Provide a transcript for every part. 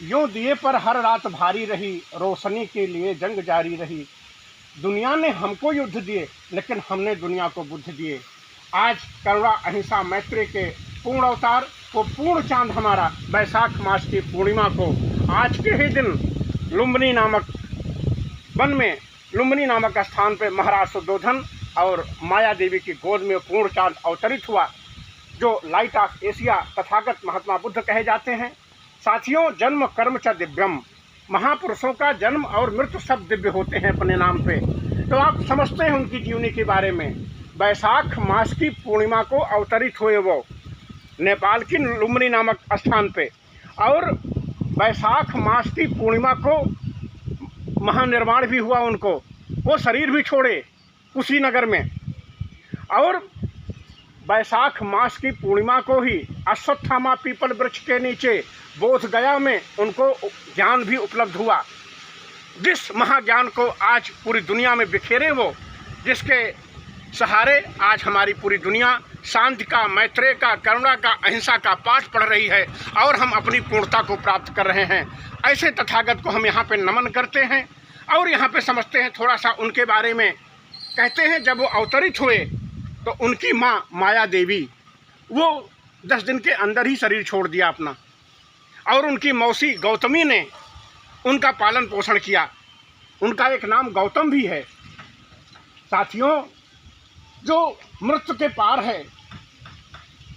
यूं दिए पर हर रात भारी रही, रोशनी के लिए जंग जारी रही। दुनिया ने हमको युद्ध दिए, लेकिन हमने दुनिया को बुद्ध दिए। आज करुणा अहिंसा मैत्री के पूर्ण अवतार को पूर्ण चांद हमारा बैसाख मास की पूर्णिमा को आज के ही दिन लुम्बिनी नामक वन में लुम्बिनी नामक स्थान पर महाराज शुद्धोधन और माया देवी की गोद में पूर्ण चांद अवतरित हुआ, जो light of Asia Tathagata Mahatma Buddha कहे जाते हैं। साथियों, जन्म कर्म च दिव्यम, महापुरुषों का जन्म और मृत्यु सब दिव्य होते हैं अपने नाम पे। तो आप समझते हैं उनकी जीवनी के बारे में। बैसाख मास की पूर्णिमा को अवतरित हुए वो नेपाल की लुम्बिनी नामक स्थान पे, और बैसाख मास की पूर्णिमा को महानिर्वाण भी हुआ उनको, वो शरीर भी छोड़े कुशीनगर में। और बैसाख मास की पूर्णिमा को ही अश्वत्थामा पीपल वृक्ष के नीचे बोध गया में उनको ज्ञान भी उपलब्ध हुआ, जिस महाज्ञान को आज पूरी दुनिया में बिखेरे वो, जिसके सहारे आज हमारी पूरी दुनिया शांति का, मैत्रेय का, करुणा का, अहिंसा का पाठ पढ़ रही है और हम अपनी पूर्णता को प्राप्त कर रहे हैं। ऐसे तथागत को हम यहाँ पे नमन करते हैं और यहाँ पे समझते हैं थोड़ा सा उनके बारे में। कहते हैं जब वो अवतरित हुए तो उनकी माँ माया देवी वो 10 दिन के अंदर ही शरीर छोड़ दिया अपना, और उनकी मौसी गौतमी ने उनका पालन पोषण किया। उनका एक नाम गौतम भी है। साथियों, जो मृत्यु के पार है,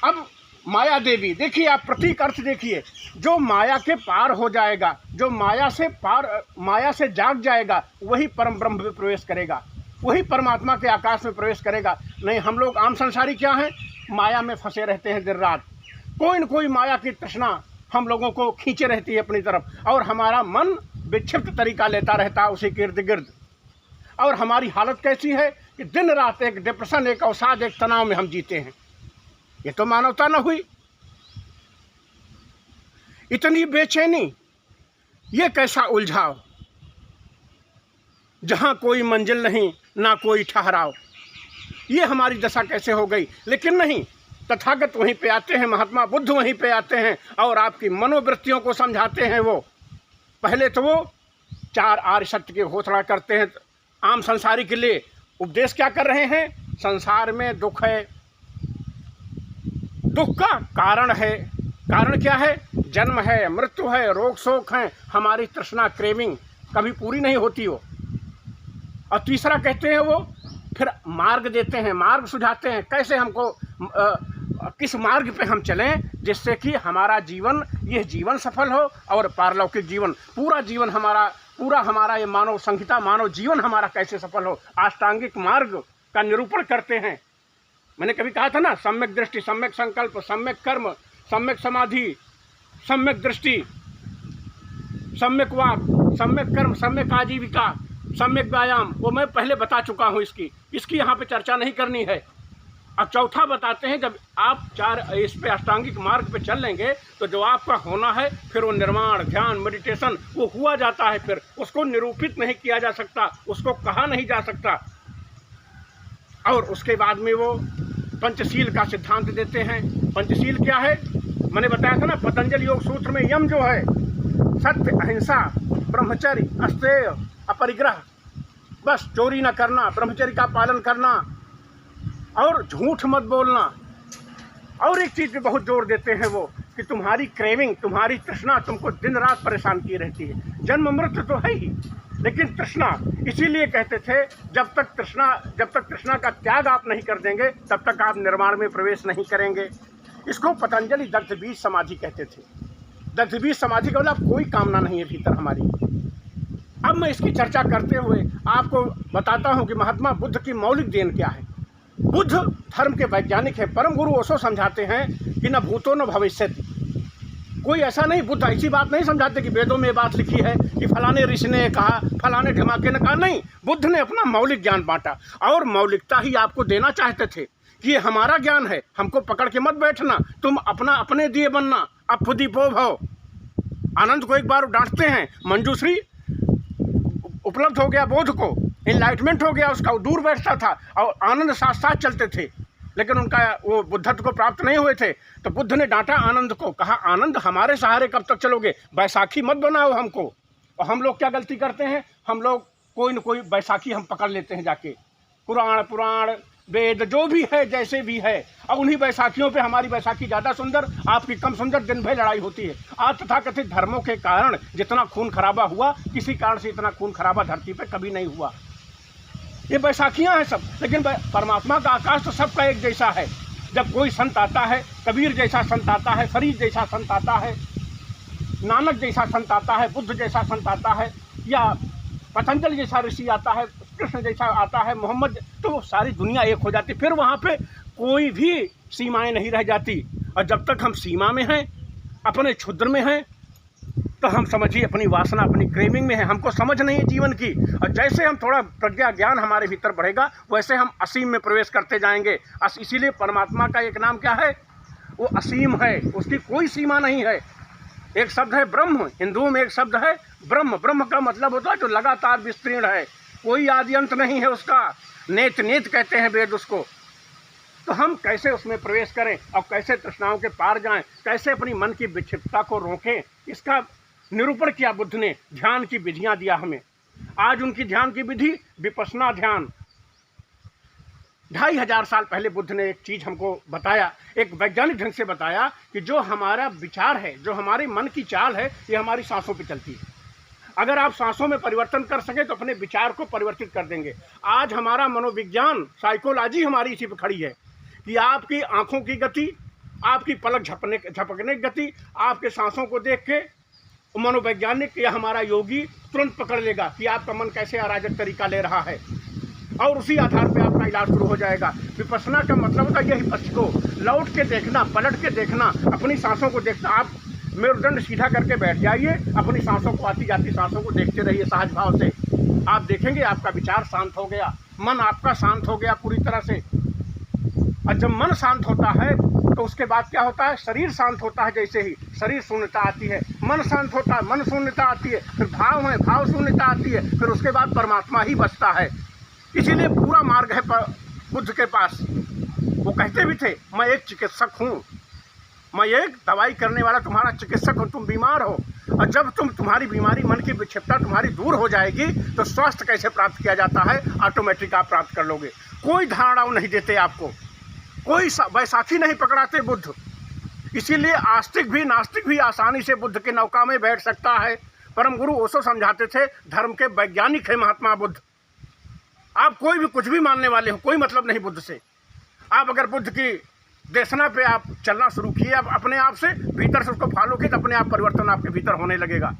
अब माया देवी, देखिए आप प्रतीक अर्थ देखिए, जो माया के पार हो जाएगा, जो माया से जाग जाएगा, वही परम ब्रह्म में प्रवेश करेगा, वही परमात्मा के आकाश में प्रवेश करेगा। नहीं, हम लोग आम संसारी क्या हैं, माया में फंसे रहते हैं दिन रात। कोई न कोई माया की तृष्णा हम लोगों को खींचे रहती है अपनी तरफ, और हमारा मन विक्षिप्त तरीका लेता रहता है उसी के इर्द गिर्द। और हमारी हालत कैसी है कि दिन रात एक डिप्रेशन, एक अवसाद, एक तनाव में हम जीते हैं। ये तो मानवता न हुई। इतनी बेचैनी, ये कैसा उलझाव, जहाँ कोई मंजिल नहीं, ना कोई ठहराव। ये हमारी दशा कैसे हो गई। लेकिन नहीं, तथागत वहीं पे आते हैं, महात्मा बुद्ध वहीं पे आते हैं और आपकी मनोवृत्तियों को समझाते हैं। वो पहले तो वो 4 आर्य सत्य की घोषणा करते हैं आम संसारी के लिए। उपदेश क्या कर रहे हैं, संसार में दुख है, दुख का कारण है, कारण क्या है, जन्म है, मृत्यु है, रोग शोक है, हमारी तृष्णा, क्रेविंग कभी पूरी नहीं होती हो। और तीसरा कहते हैं वो फिर मार्ग देते हैं, मार्ग सुझाते हैं, कैसे हमको किस मार्ग पे हम चलें जिससे कि हमारा जीवन, यह जीवन सफल हो और पारलौकिक जीवन, पूरा जीवन हमारा ये मानव संहिता, मानव जीवन हमारा कैसे सफल हो। अष्टांगिक मार्ग का निरूपण करते हैं। मैंने कभी कहा था ना, सम्यक दृष्टि, सम्यक संकल्प, सम्यक कर्म, सम्यक समाधि, सम्यक दृष्टि, सम्यक वाक, सम्यक कर्म, सम्यक आजीविका, सम्यक व्यायाम, वो मैं पहले बता चुका हूँ। इसकी यहाँ पे चर्चा नहीं करनी है। अब चौथा बताते हैं, जब आप इस पे अष्टांगिक मार्ग पे चल लेंगे तो जो आपका होना है फिर वो निर्माण, ध्यान, मेडिटेशन वो हुआ जाता है। फिर उसको निरूपित नहीं किया जा सकता, उसको कहा नहीं जा सकता। और उसके बाद में वो पंचशील का सिद्धांत देते हैं। पंचशील क्या है, मैंने बताया था ना, पतंजलि योग सूत्र में यम जो है, सत्य, अहिंसा, ब्रह्मचर्य, अस्तेय, अपरिग्रह, बस चोरी न करना, ब्रह्मचर्य का पालन करना और झूठ मत बोलना। और एक चीज़ पे बहुत जोर देते हैं वो, कि तुम्हारी क्रेविंग, तुम्हारी तृष्णा तुमको दिन रात परेशान की रहती है। जन्म मृत्यु तो है ही, लेकिन तृष्णा, इसीलिए कहते थे जब तक तृष्णा का त्याग आप नहीं कर देंगे तब तक आप निर्वाण में प्रवेश नहीं करेंगे। इसको पतंजलि दग्ध बीज समाधि कहते थे। दग्ध बीज समाधि का मतलब कोई कामना नहीं है भीतर हमारी। अब मैं इसकी चर्चा करते हुए आपको बताता हूँ कि महात्मा बुद्ध की मौलिक देन क्या है। बुद्ध धर्म के वैज्ञानिक हैं। परम गुरु ओशो समझाते हैं कि न भूतो न भविष्यति। कोई ऐसा नहीं, बुद्ध ऐसी बात नहीं समझाते कि वेदों में बात लिखी है कि फलाने ऋषि ने कहा, फलाने ढमाके ने कहा। नहीं, बुद्ध ने अपना मौलिक ज्ञान बांटा और मौलिकता ही आपको देना चाहते थे कि ये हमारा ज्ञान है, हमको पकड़ के मत बैठना, तुम अपने दिए बनना, अब खुद ही पो भव। आनंद को एक बार डांटते हैं, मंजूश्री उपलब्ध हो गया बोध को, एनलाइटमेंट हो गया उसका, वो दूर बैठता था और आनंद साथ साथ चलते थे। लेकिन उनका वो बुद्धत्व को प्राप्त नहीं हुए थे। तो बुद्ध ने डांटा आनंद को, कहा आनंद हमारे सहारे कब तक चलोगे, बैसाखी मत बनाओ हमको। और हम लोग क्या गलती करते हैं, हम लोग कोई न कोई बैसाखी हम पकड़ लेते हैं जाके, कुरान पुराण वेद जो भी है जैसे भी है, अब उन्हीं बैसाखियों पे हमारी बैसाखी ज़्यादा सुंदर, आपकी कम सुंदर, दिन भर लड़ाई होती है। आज तथाकथित धर्मों के कारण जितना खून खराबा हुआ, किसी कारण से इतना खून खराबा धरती पे कभी नहीं हुआ। ये बैसाखियाँ हैं सब, लेकिन परमात्मा का आकाश तो सबका एक जैसा है। जब कोई संत आता है, कबीर जैसा संत आता है, फरीद जैसा संत आता है, नानक जैसा संत आता है, बुद्ध जैसा संत आता है, या पतंजलि जैसा ऋषि आता है, कृष्ण जैसा आता है, मोहम्मद, तो सारी दुनिया एक हो जाती। फिर वहाँ पे कोई भी सीमाएं नहीं रह जाती। और जब तक हम सीमा में हैं, अपने क्षुद्र में हैं, तो हम समझिए अपनी वासना, अपनी क्रेविंग में है, हमको समझ नहीं है जीवन की। और जैसे हम थोड़ा प्रज्ञा ज्ञान हमारे भीतर बढ़ेगा, वैसे हम असीम में प्रवेश करते जाएंगे। इसीलिए परमात्मा का एक नाम क्या है, वो असीम है, उसकी कोई सीमा नहीं है। एक शब्द है ब्रह्म, हिंदुओं में एक शब्द है ब्रह्म। ब्रह्म का मतलब होता है जो लगातार विस्तीर्ण है, कोई आदि अंत नहीं है उसका, नेत नेत कहते हैं वेद उसको। तो हम कैसे उसमें प्रवेश करें और कैसे तृष्णाओं के पार जाएं, कैसे अपनी मन की विक्षिप्तता को रोकें, इसका निरूपण किया बुद्ध ने। ध्यान की विधियां दिया हमें। आज उनकी ध्यान की विधि विपश्यना ध्यान। 2500 साल पहले बुद्ध ने एक चीज़ हमको बताया, एक वैज्ञानिक ढंग से बताया कि जो हमारा विचार है, जो हमारे मन की चाल है, ये हमारी सांसों पे चलती है। अगर आप सांसों में परिवर्तन कर सकें तो अपने विचार को परिवर्तित कर देंगे। आज हमारा मनोविज्ञान, साइकोलॉजी हमारी इसी पे खड़ी है कि आपकी आंखों की गति, आपकी पलक झपकने की गति, आपके सांसों को देख के मनोवैज्ञानिक या हमारा योगी तुरंत पकड़ लेगा कि आपका मन कैसे अराजक तरीका ले रहा है, और उसी आधार पे आपका इलाज शुरू हो जाएगा। विपश्यना का मतलब होता है यही, पक्ष को लौट के देखना, पलट के देखना, अपनी सांसों को देखना। आप मेरुदंड सीधा करके बैठ जाइए, अपनी सांसों को, आती जाती सांसों को देखते रहिए सहज भाव से। आप देखेंगे आपका विचार शांत हो गया, मन आपका शांत हो गया पूरी तरह से। और जब मन शांत होता है तो उसके बाद क्या होता है, शरीर शांत होता है। जैसे ही शरीर शून्यता आती है, मन शांत होता है, मन शून्यता आती है, फिर भाव है, भाव शून्यता आती है, फिर उसके बाद परमात्मा ही बचता है। इसीलिए पूरा मार्ग है बुद्ध के पास। वो कहते भी थे, मैं एक चिकित्सक हूँ, मैं एक दवाई करने वाला तुम्हारा चिकित्सक हूँ। तुम बीमार हो, और जब तुम्हारी बीमारी, मन की विक्षिप्तता तुम्हारी दूर हो जाएगी, तो स्वास्थ्य कैसे प्राप्त किया जाता है, ऑटोमेटिक आप प्राप्त कर लोगे। कोई धारणाओं नहीं देते आपको, कोई बैसाखी नहीं पकड़ाते बुद्ध। इसीलिए आस्तिक भी नास्तिक भी आसानी से बुद्ध के नौका में बैठ सकता है। परम गुरु ओशो समझाते थे, धर्म के वैज्ञानिक है महात्मा बुद्ध। आप कोई भी कुछ भी मानने वाले हो, कोई मतलब नहीं बुद्ध से। आप अगर बुद्ध की देशना पे आप चलना शुरू किए, आप अपने आप से भीतर से उसको फॉलो किए, तो अपने आप परिवर्तन आपके भीतर होने लगेगा।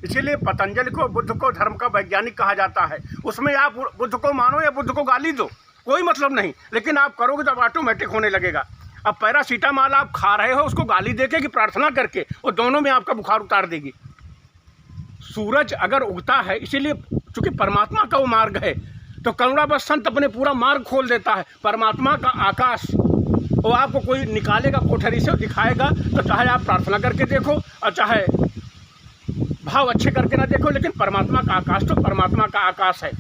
इसीलिए पतंजलि को, बुद्ध को धर्म का वैज्ञानिक कहा जाता है। उसमें आप बुद्ध को मानो या बुद्ध को गाली दो, कोई मतलब नहीं, लेकिन आप करोगे तो ऑटोमेटिक होने लगेगा। अब पैरासीटामॉल आप खा रहे हो, उसको गाली देके कि प्रार्थना करके, वो दोनों में आपका बुखार उतार देगी। सूरज अगर उगता है, इसीलिए चूंकि परमात्मा का वो मार्ग है, तो करुणाबस संत अपने पूरा मार्ग खोल देता है। परमात्मा का आकाश, वो आपको कोई निकालेगा कोठरी से, दिखाएगा। तो चाहे आप प्रार्थना करके देखो और चाहे भाव अच्छे करके ना देखो, लेकिन परमात्मा का आकाश तो परमात्मा का आकाश है।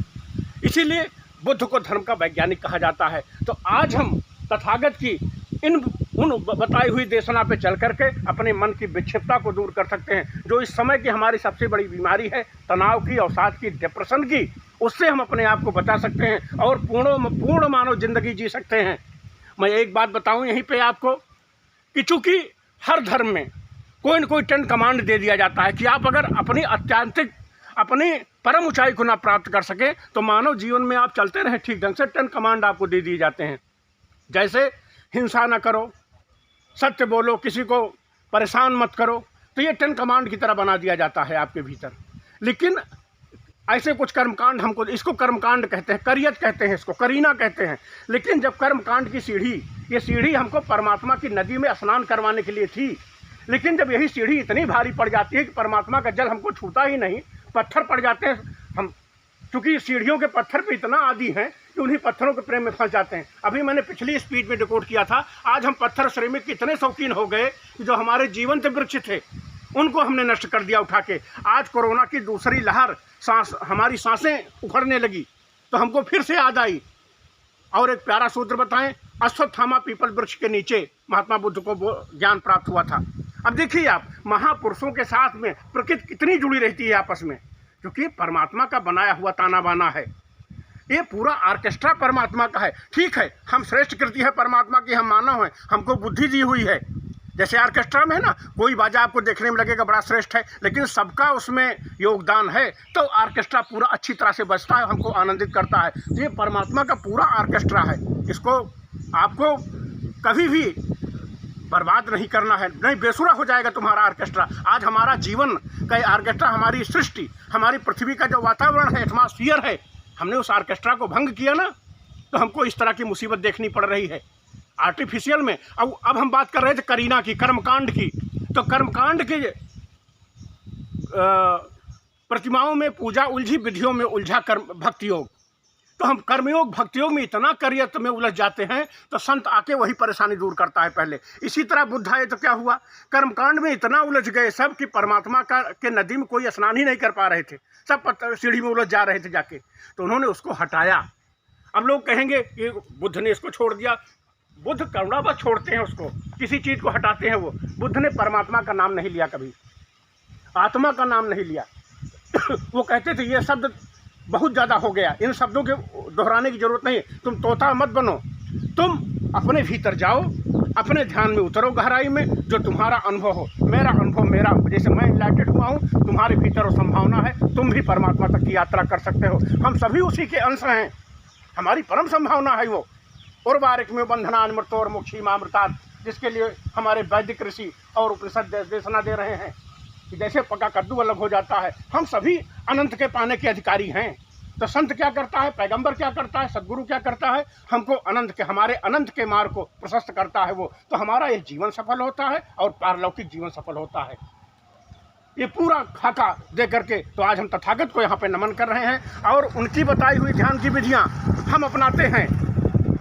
इसीलिए बुद्ध को धर्म का वैज्ञानिक कहा जाता है। तो आज हम तथागत की उन बताई हुई देशना पे चल करके अपने मन की विक्षिप्तता को दूर कर सकते हैं। जो इस समय की हमारी सबसे बड़ी बीमारी है, तनाव की, अवसाद की, डिप्रेशन की, उससे हम अपने आप को बचा सकते हैं और पूर्ण मानव जिंदगी जी सकते हैं। मैं एक बात बताऊं यहीं पे आपको कि चूँकि हर धर्म में कोई न कोई 10 कमांड दे दिया जाता है कि आप अगर अपनी परम ऊंचाई को ना प्राप्त कर सके, तो मानव जीवन में आप चलते रहें ठीक ढंग से, 10 कमांड आपको दे दिए जाते हैं। जैसे हिंसा ना करो, सत्य बोलो, किसी को परेशान मत करो, तो ये 10 कमांड की तरह बना दिया जाता है आपके भीतर। लेकिन ऐसे कुछ कर्मकांड, हमको इसको कर्मकांड कहते हैं, करियत कहते हैं, इसको करीना कहते हैं। लेकिन जब कर्मकांड की सीढ़ी, ये सीढ़ी हमको परमात्मा की नदी में स्नान करवाने के लिए थी, लेकिन जब यही सीढ़ी इतनी भारी पड़ जाती है कि परमात्मा का जल हमको छूता ही नहीं, पत्थर पड़ जाते हैं हम, क्योंकि सीढ़ियों के पत्थर पे इतना आदी हैं कि उन्हीं पत्थरों के प्रेम में फंस जाते हैं। अभी मैंने पिछली स्पीच में रिकॉर्ड किया था, आज हम पत्थर श्रेमिक के इतने शौकीन हो गए कि जो हमारे जीवंत वृक्ष थे उनको हमने नष्ट कर दिया उठा के। आज कोरोना की दूसरी लहर, हमारी सांसें उखड़ने लगी, तो हमको फिर से याद आई। और एक प्यारा सूत्र बताएं, अश्वत्थामा पीपल वृक्ष के नीचे महात्मा बुद्ध को ज्ञान प्राप्त हुआ था। अब देखिए आप, महापुरुषों के साथ में प्रकृति कितनी जुड़ी रहती है आपस में, क्योंकि परमात्मा का बनाया हुआ ताना बाना है। ये पूरा ऑर्केस्ट्रा परमात्मा का है। ठीक है, हम श्रेष्ठ कृति है परमात्मा की, हम मानव हैं, हमको बुद्धि दी हुई है। जैसे ऑर्केस्ट्रा में है ना, कोई बाजा आपको देखने में लगेगा बड़ा श्रेष्ठ है, लेकिन सबका उसमें योगदान है, तो ऑर्केस्ट्रा पूरा अच्छी तरह से बजता है, हमको आनंदित करता है। ये परमात्मा का पूरा ऑर्केस्ट्रा है, इसको आपको कभी भी बर्बाद नहीं करना है, नहीं बेसुरा हो जाएगा तुम्हारा ऑर्केस्ट्रा। आज हमारा जीवन का ऑर्केस्ट्रा, हमारी सृष्टि, हमारी पृथ्वी का जो वातावरण है, एटमॉस्फियर है, हमने उस ऑर्केस्ट्रा को भंग किया ना, तो हमको इस तरह की मुसीबत देखनी पड़ रही है आर्टिफिशियल में। अब हम बात कर रहे थे करीना की, कर्मकांड की। तो कर्मकांड के प्रतिमाओं में पूजा उलझी, विधियों में उलझा कर्म भक्ति योग। तो हम कर्मयोग भक्ति योग में इतना करियत में उलझ जाते हैं, तो संत आके वही परेशानी दूर करता है पहले। इसी तरह बुद्ध आए तो क्या हुआ, कर्मकांड में इतना उलझ गए सब कि परमात्मा के नदी में कोई स्नान ही नहीं कर पा रहे थे, सब सीढ़ी में उलझ जा रहे थे जाके, तो उन्होंने उसको हटाया। अब लोग कहेंगे कि बुद्ध ने इसको छोड़ दिया। बुद्ध करुणा बस छोड़ते हैं उसको, किसी चीज़ को हटाते हैं वो। बुद्ध ने परमात्मा का नाम नहीं लिया कभी, आत्मा का नाम नहीं लिया। वो कहते थे ये शब्द बहुत ज़्यादा हो गया, इन शब्दों के दोहराने की जरूरत नहीं, तुम तोता मत बनो, तुम अपने भीतर जाओ, अपने ध्यान में उतरो गहराई में, जो तुम्हारा अनुभव हो। मेरा अनुभव, मेरा जैसे मैं इनलाइटेड हुआ हूँ, तुम्हारे भीतर वो संभावना है, तुम भी परमात्मा तक की यात्रा कर सकते हो। हम सभी उसी के अंश हैं, हमारी परम संभावना है वो। और बारिक में बंधनान मृतोर मोक्षी मामृतात्, जिसके लिए हमारे वैदिक ऋषि और उपनिषद देशना दे रहे हैं कि जैसे पका कद्दू अलग हो जाता है, हम सभी अनंत के पाने के अधिकारी हैं। तो संत क्या करता है, पैगंबर क्या करता है, सदगुरु क्या करता है, हमको अनंत के, हमारे अनंत के मार्ग को प्रशस्त करता है वो। तो हमारा ये जीवन सफल होता है और पारलौकिक जीवन सफल होता है। ये पूरा खाका दे करके तो आज हम तथागत को यहाँ पे नमन कर रहे हैं, और उनकी बताई हुई ध्यान की विधियाँ हम अपनाते हैं।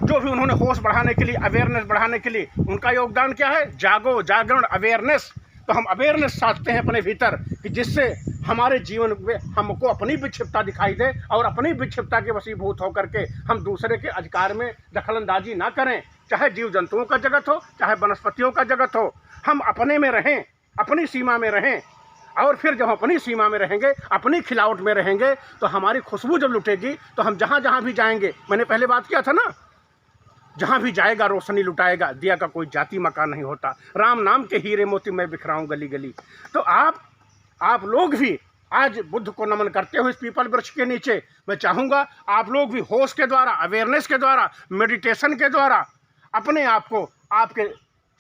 जो भी उन्होंने होश बढ़ाने के लिए, अवेयरनेस बढ़ाने के लिए, उनका योगदान क्या है, जागो, जागरण, अवेयरनेस। तो हम अवेयरनेस साधते हैं अपने भीतर कि जिससे हमारे जीवन में हमको अपनी विक्षिप्तता दिखाई दे, और अपनी विक्षिप्तता के वशीभूत होकर के हम दूसरे के अधिकार में दखलंदाजी ना करें। चाहे जीव जंतुओं का जगत हो, चाहे वनस्पतियों का जगत हो, हम अपने में रहें, अपनी सीमा में रहें। और फिर जब अपनी सीमा में रहेंगे, अपनी खिलावट में रहेंगे, तो हमारी खुशबू जब लुटेगी, तो हम जहाँ जहाँ भी जाएंगे, मैंने पहले बात किया था ना, जहाँ भी जाएगा रोशनी लुटाएगा, दिया का कोई जाति मकान नहीं होता। राम नाम के हीरे मोती मैं बिखराऊं गली गली। तो आप लोग भी आज बुद्ध को नमन करते हो इस पीपल वृक्ष के नीचे। मैं चाहूँगा आप लोग भी होश के द्वारा, अवेयरनेस के द्वारा, मेडिटेशन के द्वारा अपने आप को, आपके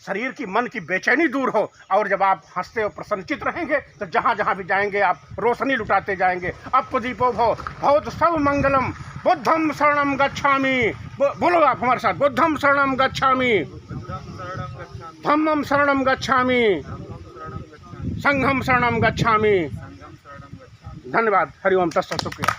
शरीर की, मन की बेचैनी दूर हो, और जब आप हंसते और प्रसन्नचित रहेंगे, तो जहाँ जहाँ भी जाएंगे आप रोशनी लुटाते जाएंगे। अब दीपो भव बहुत सब मंगलम, बुद्धम शरणम गच्छामि। बोलो आप हमारे साथ, बुद्धम शरणम गच्छामि, धम्मम शरणम गच्छामि, संघम शरणम गच्छामि। धन्यवाद। हरिओम तत्सत। शुक्रिया।